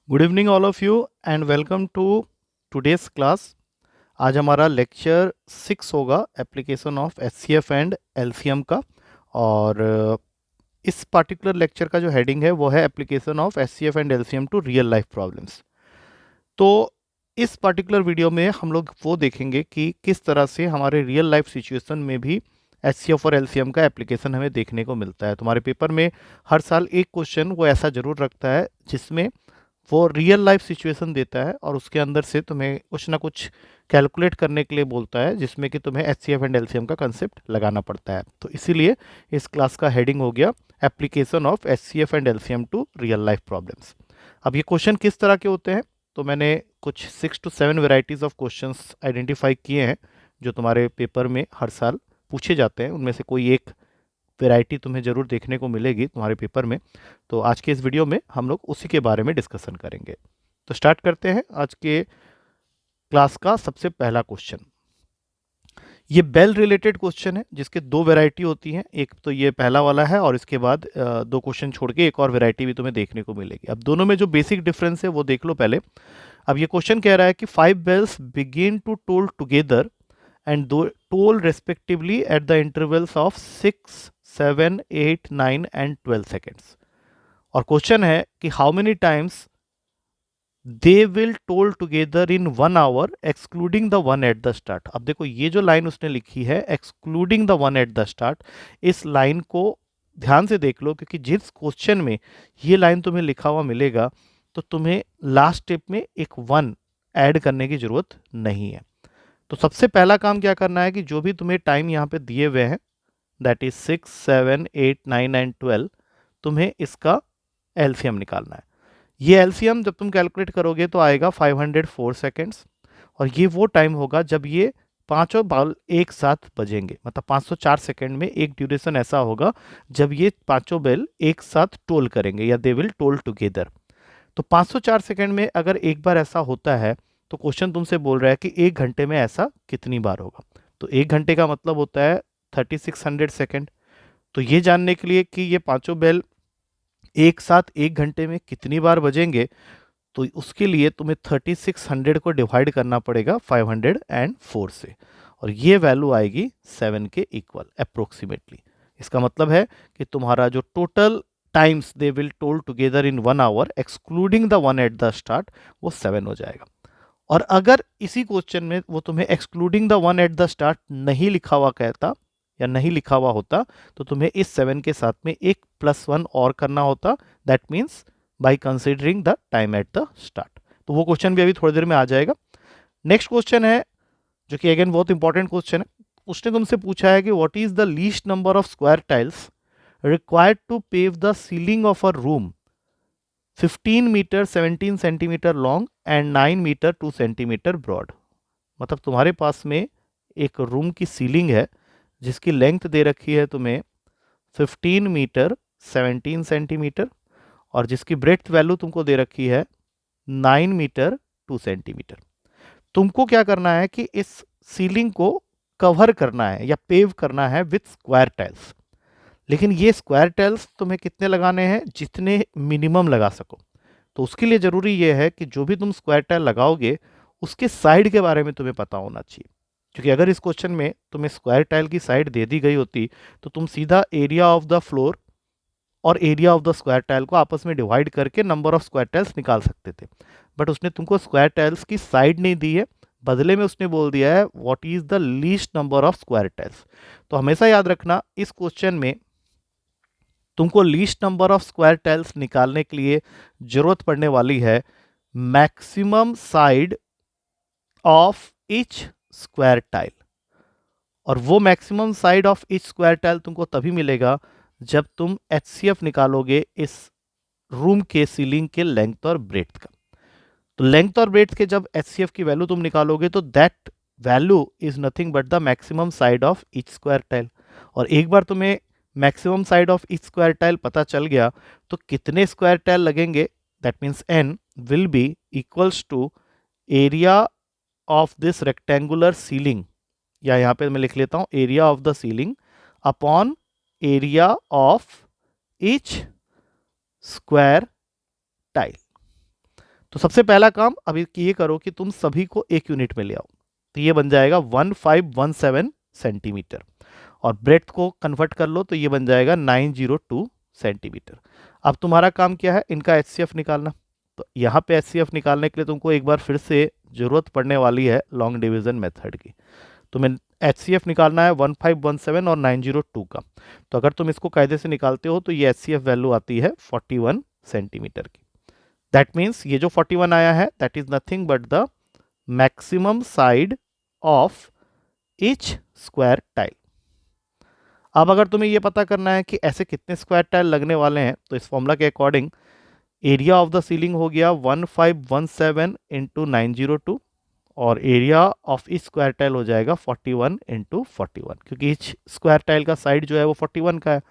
Good evening all of you and welcome to today's class. आज हमारा lecture 6 होगा application of HCF and LCM का। और इस पर्टिकुलर लेक्चर का जो हेडिंग है वो है application of HCF and LCM two real life problems. तो इस पर्टिकुलर वीडियो में हम लोग वो देखेंगे कि किस तरह से हमारे रियल लाइफ सिचुएशन में भी एचसीएफ और एलसीएम का एप्लीकेशन हमें देखने को मिलता है। तुम्हारे पेपर में हर साल एक क्वेश्चन वो ऐसा जरूर रखता है जिसमें वो रियल लाइफ सिचुएशन देता है और उसके अंदर से तुम्हें कुछ ना कुछ कैलकुलेट करने के लिए बोलता है, जिसमें कि तुम्हें एचसीएफ एंड एलसीएम का कंसेप्ट लगाना पड़ता है। तो इसीलिए इस क्लास का हेडिंग हो गया application of HCF and LCM two real life problems. अब ये क्वेश्चन किस तरह के होते हैं, तो मैंने कुछ 6 to 7 varieties of questions identify किए हैं जो तुम्हारे पेपर में हर साल पूछे जाते हैं। उनमें से कोई एक वैरायटी तुम्हें ज़रूर देखने को मिलेगी तुम्हारे पेपर में। तो आज के इस वीडियो में हम लोग उसी के बारे में डिस्कशन करेंगे। तो स्टार्ट करते हैं आज के क्लास का सबसे पहला क्वेश्चन। ये बेल रिलेटेड क्वेश्चन है जिसके दो वैरायटी होती हैं। एक तो ये पहला वाला है और इसके बाद दो क्वेश्चन छोड़ के एक और वैरायटी भी तुम्हें देखने को मिलेगी। अब दोनों में जो बेसिक डिफरेंस है वो देख लो पहले। अब ये क्वेश्चन कह रहा है कि 5 bells begin to toll together and toll respectively at the intervals of 6, 7, 8, 9 and 12 seconds। और क्वेश्चन है कि how many times they will toll together in 1 hour excluding the one at the start. अब देखो ये जो लाइन उसने लिखी है excluding the one at the start, इस लाइन को ध्यान से देख लो, क्योंकि जिस क्वेश्चन में ये लाइन तुम्हें लिखा हुआ मिलेगा तो तुम्हें लास्ट स्टेप में एक वन ऐड करने की जरूरत नहीं है। तो सबसे पहला काम क्या करना है कि जो भी तुम्हें टाइम यहाँ पे दिए हुए हैं, दैट इज 6, 7, 8, 9 एंड 12, तुम्हें इसका एलसीएम निकालना है। ये एलसीएम जब तुम कैलकुलेट करोगे तो आएगा 504 सेकेंड्स। और ये वो टाइम होगा जब ये पांचों बॉल एक साथ बजेंगे, मतलब 504 सेकेंड में एक ड्यूरेशन ऐसा होगा जब ये पांचों बेल एक साथ टोल करेंगे या दे विल टोल टुगेदर। तो 504 सेकंड में अगर एक बार ऐसा होता है तो क्वेश्चन तुमसे बोल रहा है कि एक घंटे में ऐसा कितनी बार होगा। तो एक घंटे का मतलब होता है 3600 सेकंड। तो ये जानने के लिए कि ये पांचों बेल एक साथ एक घंटे में कितनी बार बजेंगे, तो उसके लिए तुम्हें 3600 को डिवाइड करना पड़ेगा 504 से, और ये वैल्यू आएगी 7 के इक्वल अप्रोक्सीमेटली। इसका मतलब है कि तुम्हारा जो total times they will toll together in 1 hour excluding the one at the start वो 7 हो जाएगा। और अगर इसी क्वेश्चन में वो तुम्हें excluding the one at the start नहीं लिखा हुआ कहता या नहीं लिखा हुआ होता, तो तुम्हें इस 7 के साथ में एक +1 और करना होता, that means by considering the time at the start. तो वो क्वेश्चन भी अभी थोड़ी देर में आ जाएगा। नेक्स्ट क्वेश्चन है जो कि अगेन बहुत इंपॉर्टेंट क्वेश्चन है। उसने तुमसे पूछा है कि what is the least number of square tiles required to pave the ceiling of a room 15 metre 17 centimetre long and 9 metre 2 centimetre broad. मतलब तुम्हारे पास में एक रूम की सीलिंग है जिसकी लेंथ दे रखी है तुम्हें 15 मीटर 17 सेंटीमीटर और जिसकी ब्रेड्थ वैल्यू तुमको दे रखी है 9 मीटर 2 सेंटीमीटर। तुमको क्या करना है कि इस सीलिंग को कवर करना है या पेव करना है विथ स्क्वायर टाइल्स। लेकिन ये स्क्वायर टाइल्स तुम्हें कितने लगाने हैं, जितने मिनिमम लगा सको। तो उसके लिए ज़रूरी ये है कि जो भी तुम स्क्वायर टाइल लगाओगे उसके साइड के बारे में तुम्हें पता होना चाहिए। क्योंकि अगर इस क्वेश्चन में तुम्हें स्क्वायर टाइल की साइड दे दी गई होती तो तुम सीधा एरिया ऑफ द फ्लोर और area of the square tile को आपस में डिवाइड करके नंबर ऑफ स्क्वायर टाइल्स निकाल सकते थे। बट उसने तुमको स्क्वायर टाइल्स की साइड नहीं दी है, बदले में उसने बोल दिया है what is the least number of square tiles. तो हमेशा याद रखना इस क्वेश्चन में तुमको least number of square tiles निकालने के लिए जरूरत पड़ने वाली है maximum side of each square tile. और वो maximum side of each square tile तुमको तभी मिलेगा जब तुम एचसीएफ निकालोगे इस रूम के सीलिंग के लेंथ और ब्रेड्थ का। तो लेंथ और ब्रेड्थ के जब एचसीएफ की वैल्यू तुम निकालोगे तो that value is nothing but the maximum side of each square tile. और एक बार तुम्हें maximum side of each square tile पता चल गया तो कितने स्क्वायर टाइल लगेंगे, that means n will be equals to area of this rectangular ceiling, या यहाँ पे मैं लिख लेता हूँ area of the ceiling upon area of each square tile. तो सबसे पहला काम अभी ये करो कि तुम सभी को एक यूनिट में ले आओ। तो ये बन जाएगा 1517 सेंटीमीटर, और ब्रेड्थ को कन्वर्ट कर लो तो ये बन जाएगा 902 सेंटीमीटर। अब तुम्हारा काम क्या है, इनका एचसीएफ निकालना। तो यहाँ पे एचसीएफ निकालने के लिए तुमको एक बार फिर से जरूरत पड़ने वाली है लॉन्ग डिवीजन मेथड की। तुम्हें एचसीएफ निकालना है 1517 और 902 का। तो अगर तुम इसको कायदे से निकालते हो तो ये एचसीएफ वैल्यू आती है 41 सेंटीमीटर की। दैट मीन्स ये जो 41 आया है that is nothing but the maximum side of each square tile. अब अगर तुम्हें ये पता करना है कि ऐसे कितने स्क्वायर टाइल लगने वाले हैं, तो इस फॉर्मूला के according area of the ceiling हो गया 1517 इंटू 902, और area of each square tile हो जाएगा 41 इंटू 41, क्योंकि इच स्क्वायर टाइल का साइड जो है वो 41 का है,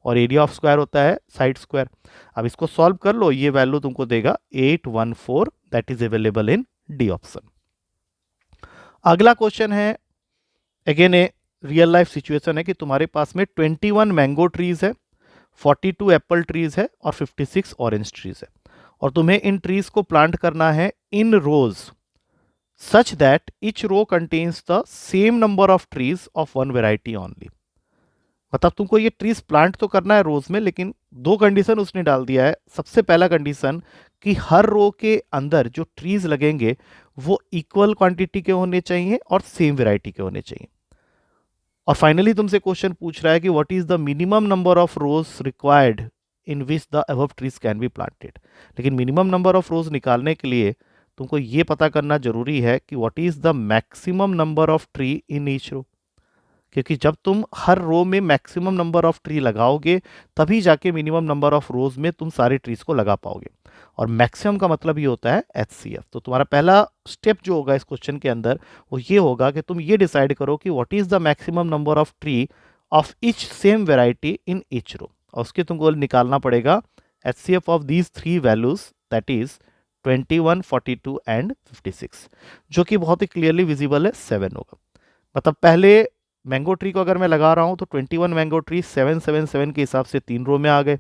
और एरिया ऑफ स्क्वायर होता है साइड स्क्वायर। अब इसको सॉल्व कर लो, ये वैल्यू तुमको देगा 814, that is available in D option. अगला क्वेश्चन है again a real life situation है कि तुम्हारे पास में 21 मैंगो ट्रीज है, 42 एप्पल ट्रीज है और 56 ऑरेंज ट्रीज है, और तुम्हें इन ट्रीज को प्लांट करना है in rows such that each row contains the same number of trees of one variety only. मतलब तुमको ये ट्रीज प्लांट तो करना है रोज में, लेकिन दो कंडीशन उसने डाल दिया है। सबसे पहला कंडीशन कि हर रो के अंदर जो ट्रीज लगेंगे वो इक्वल क्वांटिटी के होने चाहिए और सेम वेराइटी के होने चाहिए। और फाइनली तुमसे क्वेश्चन पूछ रहा है कि what is the minimum number of rose required in which the above trees can be planted. लेकिन मिनिमम नंबर ऑफ रोज निकालने के लिए तुमको ये पता करना जरूरी है कि what is the maximum number of tree in each row, क्योंकि जब तुम हर रो में मैक्सिमम नंबर ऑफ ट्री लगाओगे तभी जाके मिनिमम नंबर ऑफ रोज में तुम सारे ट्रीज को लगा पाओगे, और मैक्सिमम का मतलब ये होता है एचसीएफ। तो तुम्हारा पहला स्टेप जो होगा इस क्वेश्चन के अंदर वो ये होगा कि तुम ये डिसाइड करो कि what is the maximum number of tree of each same variety in each row, और उसके तुमको निकालना पड़ेगा HCF of these three values, that is 21, 42 and 56, जो कि बहुत ही क्लियरली विजिबल है 7 होगा। मतलब पहले मैंगो ट्री को अगर मैं लगा रहा हूँ तो 21 मैंगो ट्री 777 के हिसाब से 3 रो में आ गए।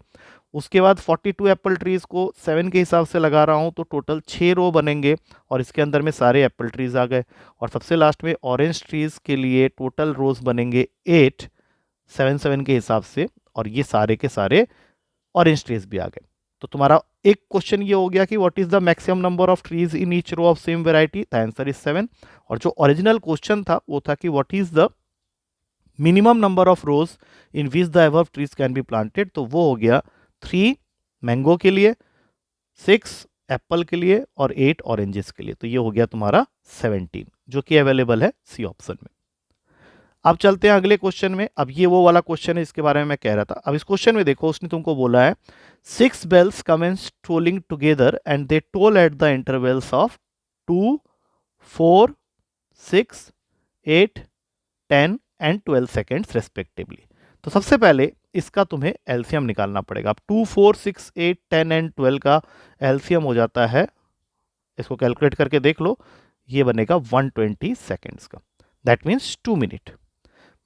उसके बाद 42 एप्पल ट्रीज को 7 के हिसाब से लगा रहा हूँ तो टोटल 6 रो बनेंगे, और इसके अंदर में सारे एप्पल ट्रीज आ गए। और सबसे लास्ट में ऑरेंज ट्रीज के लिए टोटल रोज बनेंगे 8 7 के हिसाब से, और ये सारे के सारे ऑरेंज ट्रीज भी आ गए। तो तुम्हारा एक क्वेश्चन ये हो गया कि what is the maximum number of trees in each row of same variety, the answer is 7। और जो ओरिजिनल क्वेश्चन था वो था कि what is the minimum number of rows in which the above trees can be planted, तो वो हो गया 3 मैंगो के लिए, 6 एप्पल के लिए और 8 ऑरेंजेस के लिए। तो ये हो गया तुम्हारा 17, जो कि अवेलेबल है सी ऑप्शन में। अब चलते हैं अगले क्वेश्चन में। अब ये वो वाला क्वेश्चन है इसके बारे में मैं कह रहा था। अब इस क्वेश्चन में देखो, उसने तुमको बोला है 6 bells commence tolling together and they toll at the intervals of 2, 4, 6, 8, 10 and 12 seconds respectively. तो सबसे पहले इसका तुम्हें एलसीएम निकालना पड़ेगा। अब 2, 4, 6, 8, 10 एंड 12 का एलसीएम हो जाता है, इसको कैलकुलेट करके देख लो, ये बनेगा 120 सेकेंड्स का, दैट मीन्स 2 मिनट।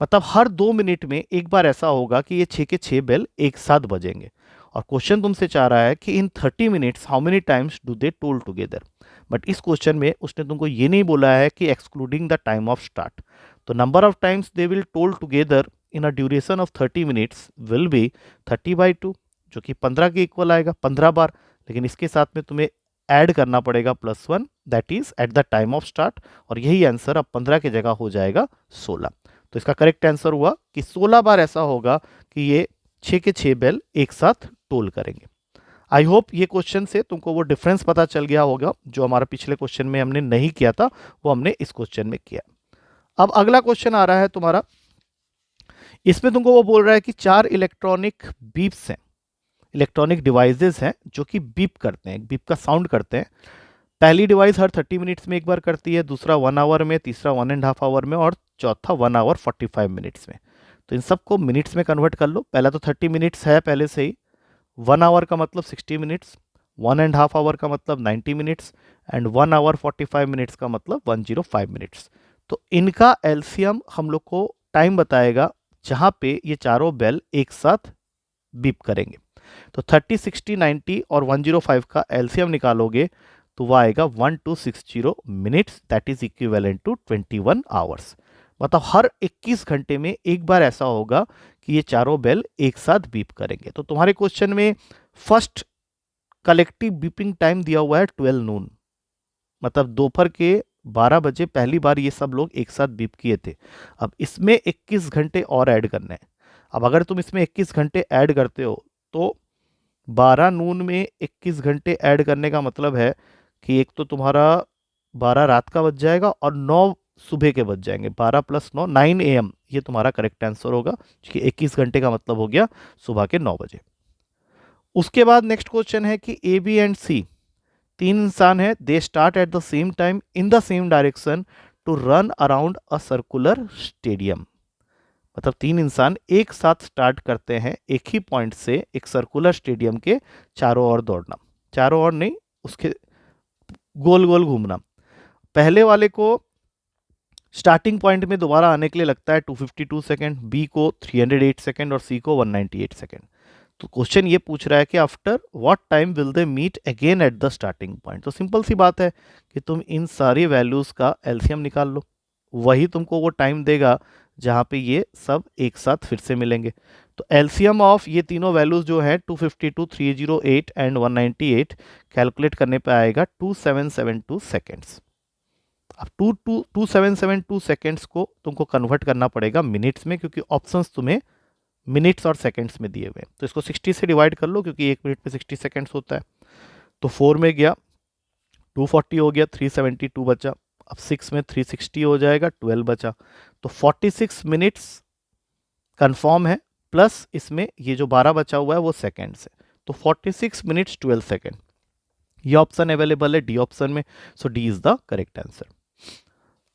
मतलब हर 2 मिनट में एक बार ऐसा होगा कि ये 6 के 6 बेल एक साथ बजेंगे। और क्वेश्चन तुमसे चाह रहा है कि in 30 minutes how many times do they toll together. But इस क्वेश्चन में उसने तुमको ये नहीं बोला है कि excluding the time of start. तो number of times they will toll together in a duration of 30 minutes will be 30/2, जो कि 15 के इक्वल आएगा 15 बार। लेकिन इसके साथ में तुम्हें ऐड करना पड़ेगा +1, that is at the time of start, और यही आंसर अब 15 की जगह हो जाएगा 16। तो इसका करेक्ट आंसर हुआ कि 16 बार ऐसा होगा कि ये 6 के 6 बेल एक साथ टोल करेंगे। आई होप ये क्वेश्चन से तुमको वो डिफरेंस पता चल गया होगा जो हमारा पिछले क्वेश्चन में हमने नहीं किया था, वो हमने इस क्वेश्चन में किया। अब अगला क्वेश्चन आ रहा है तुम्हारा, इसमें तुमको वो बोल रहा है कि 4 इलेक्ट्रॉनिक बीप्स हैं, इलेक्ट्रॉनिक डिवाइसेस हैं जो कि बीप करते हैं, बीप का साउंड करते हैं। पहली डिवाइस हर 30 मिनट्स में एक बार करती है, दूसरा 1 आवर में, तीसरा 1.5 आवर में, और चौथा 1 आवर 45 मिनट्स में। तो इन सबको मिनट्स में कन्वर्ट कर लो। पहला तो 30 मिनट्स है पहले से ही, 1 आवर का मतलब 60 मिनट्स, 1.5 आवर का मतलब 90 मिनट्स, एंड 1 आवर 45 मिनट्स का मतलब 105 मिनट्स। तो इनका एलसीएम हम लोग को टाइम बताएगा जहाँ पे ये चारों बेल एक साथ बीप करेंगे। तो 30, 60, 90 और 105 का एलसीएम निकालोगे तो वह आएगा 1260 minutes, that is equivalent to 21 hours. मतलब हर 21 घंटे में एक बार ऐसा होगा कि ये चारों बेल एक साथ बीप करेंगे। तो तुम्हारे क्वेश्चन में फर्स्ट कलेक्टिव बीपिंग टाइम दिया हुआ है 12 नून, मतलब दोपहर के 12 बजे पहली बार ये सब लोग एक साथ बीप किए थे। अब इसमें 21 घंटे और ऐड करने हैं। अब अगर तुम इसमें 21 घंटे ऐड करते हो तो 12 नून में 21 घंटे ऐड करने का मतलब है कि एक तो तुम्हारा 12 रात का बच जाएगा और 9 सुबह के बच जाएंगे। 12 + 9 9 AM, ये तुम्हारा करेक्ट आंसर होगा, क्योंकि 21 घंटे का मतलब हो गया सुबह के 9 बजे। उसके बाद नेक्स्ट क्वेश्चन है कि ए बी एंड सी तीन इंसान है, they start at the same time in the same direction to run around a circular stadium. मतलब तीन इंसान एक साथ स्टार्ट करते हैं एक ही पॉइंट से एक सर्कुलर स्टेडियम के चारों ओर दौड़ना, चारों ओर नहीं, उसके गोल गोल घूमना। पहले वाले को स्टार्टिंग पॉइंट में दोबारा आने के लिए लगता है 252 सेकेंड, बी को 308 सेकेंड और सी को 198 सेकेंड। तो क्वेश्चन ये पूछ रहा है कि after what time will they meet again at the starting point. तो सिंपल सी बात है कि तुम इन सारी वैल्यूज का एलसीएम निकाल लो, वही तुमको वो टाइम देगा जहाँ पे ये सब एक साथ फिर से मिलेंगे। तो एलसीएम ऑफ ये तीनों वैल्यूज जो है 252, 308 एंड 198 कैलकुलेट करने पे आएगा 2772 सेकेंड्स। अब 2772 सेकेंड्स को तुमको कन्वर्ट करना पड़ेगा मिनट्स में, क्योंकि ऑप्शंस तुम्हें मिनट्स और सेकंड्स में दिए हुए हैं। तो इसको 60 से डिवाइड कर लो, क्योंकि एक मिनट में 60 सेकंड्स होता है। तो 4 में गया 240 हो गया, 372 बचा। अब 6 में 360 हो जाएगा, 12 बचा। तो 46 मिनट्स कंफर्म है, प्लस इसमें ये जो 12 बचा हुआ है वो सेकेंड्स है। तो 46 मिनट्स 12 सेकेंड, ये ऑप्शन अवेलेबल है डी ऑप्शन में। So D is the correct answer.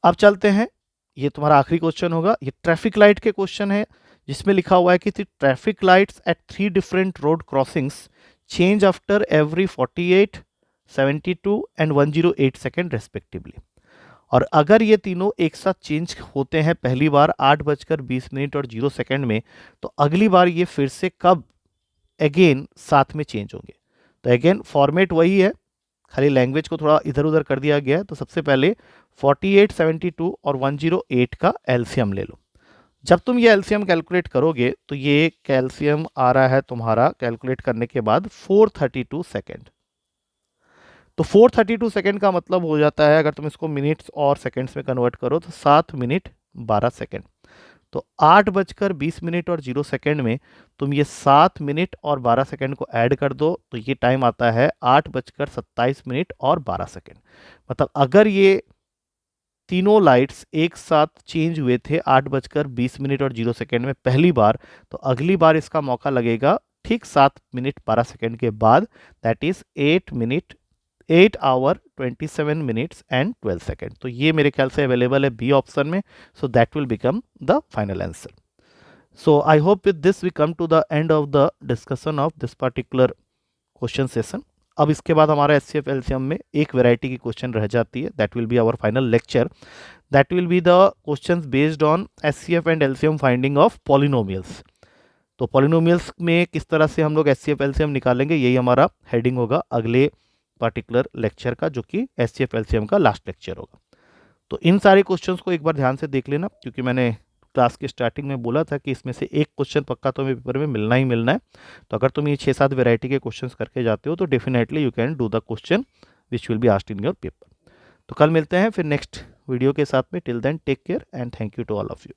अब चलते हैं, ये तुम्हारा आखिरी क्वेश्चन होगा। ये ट्रैफिक लाइट के क्वेश्चन है, जिसमें लिखा हुआ है कि traffic lights at 3 different road crossings change after every 48, 72 and 108 second respectively. और अगर ये तीनों एक साथ चेंज होते हैं पहली बार 8:20 और 0 सेकेंड में, तो अगली बार ये फिर से कब अगेन साथ में चेंज होंगे। तो अगेन फॉर्मेट वही है, खाली लैंग्वेज को थोड़ा इधर उधर कर दिया गया है। तो सबसे पहले 48, 72 और 108 का एलसीएम ले लो। जब तुम ये एलसीएम कैलकुलेट करोगे तो ये कैल्शियम आ रहा है तुम्हारा कैलकुलेट करने के बाद 432 सेकेंड। तो 432 सेकेंड का मतलब हो जाता है, अगर तुम इसको मिनट्स और सेकेंड्स में कन्वर्ट करो तो 7 मिनट 12 सेकेंड। तो 8:20 और 0 सेकेंड में तुम ये 7 मिनट और 12 सेकेंड को ऐड कर दो, तो ये टाइम आता है 8:27 और 12 सेकेंड। मतलब अगर ये तीनों लाइट्स एक साथ चेंज हुए थे 8:20 और 0 सेकेंड में पहली बार, तो अगली बार इसका मौका लगेगा ठीक 7 मिनट 12 सेकेंड के बाद, that is 8 hour 27 minutes and 12 second. तो ये मेरे ख्याल से अवेलेबल है बी ऑप्शन में। So that will become the final answer. So I hope with this we come to the end of the discussion of this particular question session. अब इसके बाद हमारा एचसीएफ एलसीएम में एक वैरायटी की question रह जाती है, that will be our final lecture, that will be the questions based on HCF and LCM finding of polynomials. तो पॉलिनोमियल्स में किस तरह से हम लोग एचसीएफ एलसीएम निकालेंगे, यही हमारा हेडिंग होगा अगले पर्टिकुलर लेक्चर का, जो कि एचसीएफ एलसीएम का लास्ट लेक्चर होगा। तो इन सारे क्वेश्चंस को एक बार ध्यान से देख लेना, क्योंकि मैंने क्लास के स्टार्टिंग में बोला था कि इसमें से एक क्वेश्चन पक्का तुम्हें पेपर में मिलना ही मिलना है। तो अगर तुम ये 6-7 वैरायटी के क्वेश्चंस करके जाते हो तो definitely you can do the question which will be asked in your paper. तो कल मिलते हैं फिर नेक्स्ट वीडियो के साथ में। Till then take care and thank you to all of you.